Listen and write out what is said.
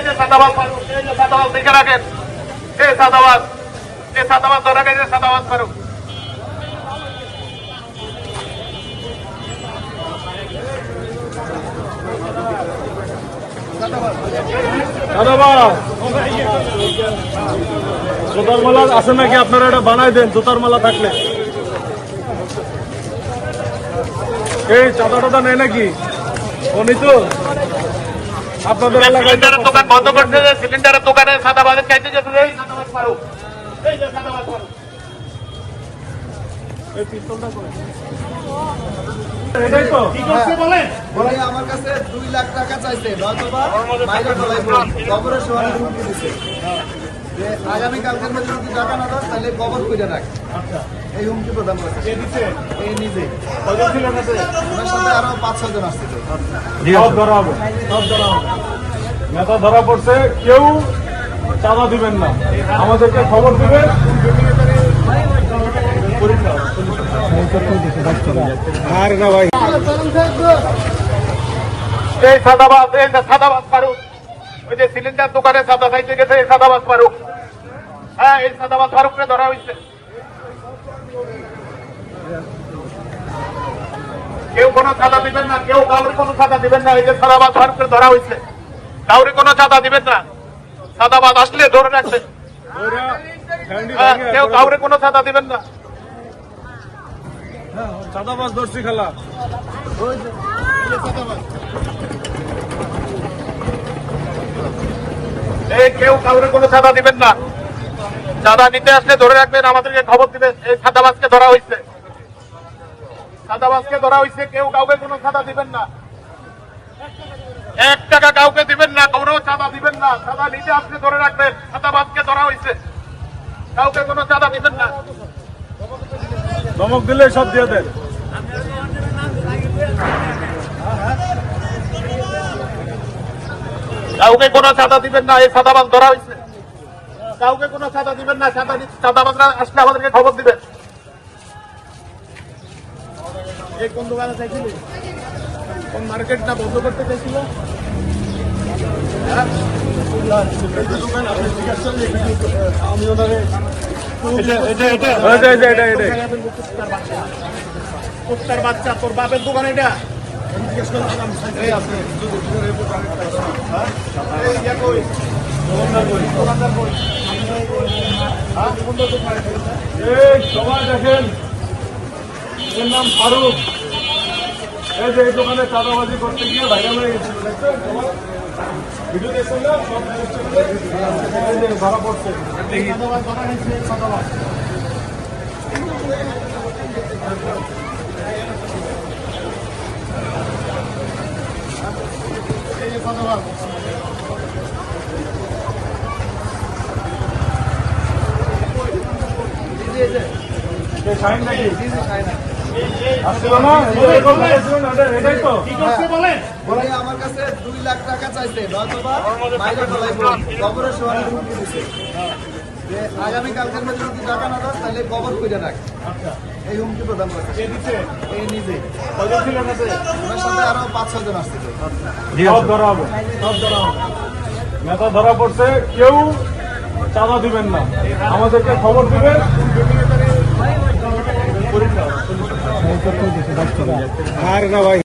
যে সাদাবাজ ফারুক, এই যে সাদাবাজ দেখে রাখেন, এই সাদাবাজ, এই সাদাবাজ ধরা গেছে, সাদাবাজ ফারুক। জুতার মালা আছে নাকি? আপনারা এটা বানাই দেন জুতার মালা থাকলে। এই চাঁদা টাদা নেই নাকি? উনি তো আপনাদের সিলিন্ডারের দোকান বন্ধ করছে, যে সিলিন্ডারের দোকানে সাদাবাজের চাইতে যে এই সাদাবাজ ফারুক, এই যে সাদাবাজ ফারুক। এই পিস্তলটা করে এটাই তো কি করছে বলেন? বলে আমার কাছে 2 লাখ টাকা চাইছে, নয়তোবা মাইরে ফেলাইবো, কবরের সমানে হুমকি দিছে যে আগামী কালকের মধ্যে যদি টাকা না দাও তাহলে কবর কইরা রাখ। আচ্ছা, এই হুমকি প্রদান করছে কে দিচ্ছে? এই নিজে। কয়জন ছিল কাছে? ওনার সাথে আরো 5-6 জন আসছে। সব ধরা হবে, সব ধরা হবে। নেতা ধরা পড়ছে, কেউ চাঁদা দিবেন না, আমাদেরকে খবর দিবেন। আর না ভাই, এই সাদাবাজ, এই যে সাদাবাজ ফারুক, ওই যে সিলিন্ডার দোকানে সাদা চাইতে গেছে, এই সাদাবাজ ফারুক। হ্যাঁ, এই সাদাবাজ ফারুককে ধরা হয়েছে। কেউ কোনো চাঁদা দিবেন না, কেউ কাউরে কোনো চাঁদা দিবেন না। এই যে সাদাবাজ ফারুককে ধরা হয়েছে, কাউরে কোনো চাঁদা দিবেন না। সাদাবাজ আসলে ধরে রাখবেন। হ্যাঁ, কেউ কাউরে কোনো চাঁদা দিবেন না। চাঁদাবাজ ধরছি খেলা। এই কেউ কাউরে কোনো চাঁদা দিবেন না। চাঁদা নিতে আসলে ধরে রাখবেন, আমাদেরকে খবর দিবেন। এই সাদাবাজকে ধরা হয়েছে, সাদাবাজকে ধরা হয়েছে। কেউ কাউকে কোনো চাঁদা দিবেন না, 1 টাকা কাউকে দিবেন না, কোনো চাঁদা দিবেন না। চাঁদা নিতে আসলে ধরে রাখবেন, সাদাবাজকে ধরা হয়েছে। কাউকে কোনো চাঁদা দিবেন না। ধমক দিলে সব দিয়ে দেন। কাউকে কোনো চাঁদা দিবেন না, এই সাদাবাজ ধরা হয়েছে। কাউকে কোনো চাঁদা দিবেন না। সাদাবাজরা আসলে আমাদেরকে খবর দিবেন। এই কোন দোকানে চাইছিল? কোন মার্কেটটা বন্ধ করতে চাইছিল? আমি ওনারে কুত্তার বাচ্চা, তোর বাপের দোকান এটা? সবাই দেখেন, এর নাম ফারুক। এই যে এই দোকানে চাঁদাবাজি করতে গিয়ে ভাইরাল হয়ে গেছিল, দেখছেন? ভিডিও দেখছেন না? সব ধরা পড়ছে। শাহিন নাকি? আসছিল না? এটাই তো কি করছে বলেন? বলে আমার কাছে 2 লাখ টাকা চাইছে, নয়তোবা মাইরে ফেলাইবো, কবরের সমানে হুমকি দিছে যে আগামী কালকের মধ্যে যদি টাকা না দাও তাহলে কবর কইরা রাখ। এই হুমকি প্রদান করছে কে দিচ্ছে? এই নিজে। কয়জন ছিল কাছে? ওনার সাথে আরো 5-6 জন আসছে। সব ধরা হবে, সব ধরা হবে। নেতা ধরা পড়ছে, কেউ চাঁদা দিবেন না, আমাদেরকে খবর দিবেন। আর না ভাই।